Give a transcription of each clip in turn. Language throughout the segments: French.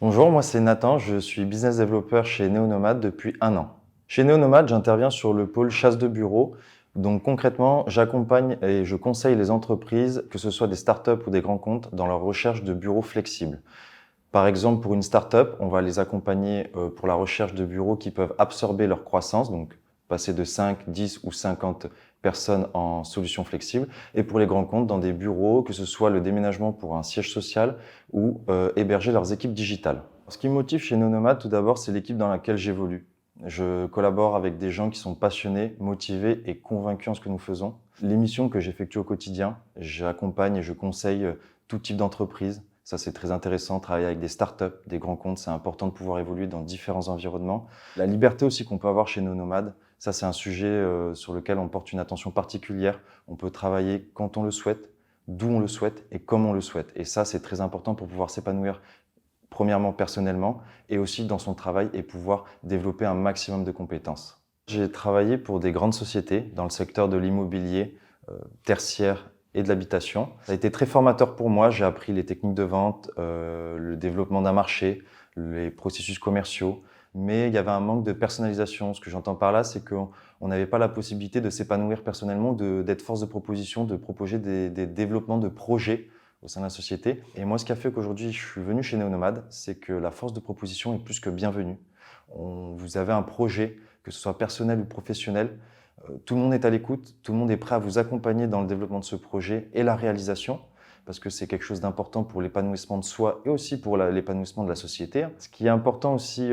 Bonjour, moi c'est Nathan, je suis business developer chez Neonomad depuis 1 an. Chez Neonomad, j'interviens sur le pôle chasse de bureau. Donc concrètement, j'accompagne et je conseille les entreprises, que ce soit des startups ou des grands comptes, dans leur recherche de bureaux flexibles. Par exemple, pour une startup, on va les accompagner pour la recherche de bureaux qui peuvent absorber leur croissance, donc passer de 5, 10 ou 50 personnes en solutions flexibles. Et pour les grands comptes, dans des bureaux, que ce soit le déménagement pour un siège social ou héberger leurs équipes digitales. Ce qui me motive chez Nonomad, tout d'abord, c'est l'équipe dans laquelle j'évolue. Je collabore avec des gens qui sont passionnés, motivés et convaincus en ce que nous faisons. Les missions que j'effectue au quotidien, j'accompagne et je conseille tout type d'entreprise. Ça, c'est très intéressant. Travailler avec des startups, des grands comptes, c'est important de pouvoir évoluer dans différents environnements. La liberté aussi qu'on peut avoir chez nos nomades, ça, c'est un sujet sur lequel on porte une attention particulière. On peut travailler quand on le souhaite, d'où on le souhaite et comme on le souhaite. Et ça, c'est très important pour pouvoir s'épanouir premièrement personnellement et aussi dans son travail et pouvoir développer un maximum de compétences. J'ai travaillé pour des grandes sociétés dans le secteur de l'immobilier tertiaire et de l'habitation. Ça a été très formateur pour moi. J'ai appris les techniques de vente, le développement d'un marché, les processus commerciaux, mais il y avait un manque de personnalisation. Ce que j'entends par là, c'est qu'on n'avait pas la possibilité de s'épanouir personnellement, d'être force de proposition, de proposer des développements de projets au sein de la société. Et moi, ce qui a fait qu'aujourd'hui, je suis venu chez Neonomad, c'est que la force de proposition est plus que bienvenue. Vous avez un projet, que ce soit personnel ou professionnel, tout le monde est à l'écoute, tout le monde est prêt à vous accompagner dans le développement de ce projet et la réalisation, parce que c'est quelque chose d'important pour l'épanouissement de soi et aussi pour l'épanouissement de la société. Ce qui est important aussi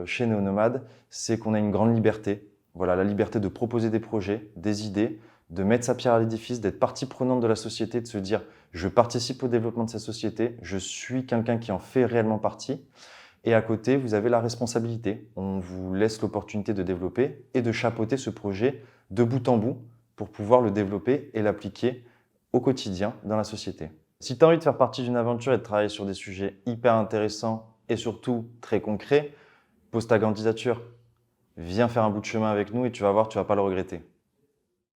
chez Neonomad, c'est qu'on a une grande liberté. Voilà, la liberté de proposer des projets, des idées, de mettre sa pierre à l'édifice, d'être partie prenante de la société, de se dire je participe au développement de cette société, je suis quelqu'un qui en fait réellement partie. Et à côté, vous avez la responsabilité. On vous laisse l'opportunité de développer et de chapeauter ce projet de bout en bout pour pouvoir le développer et l'appliquer au quotidien dans la société. Si tu as envie de faire partie d'une aventure et de travailler sur des sujets hyper intéressants et surtout très concrets, pose ta candidature. Viens faire un bout de chemin avec nous et tu vas voir, tu vas pas le regretter.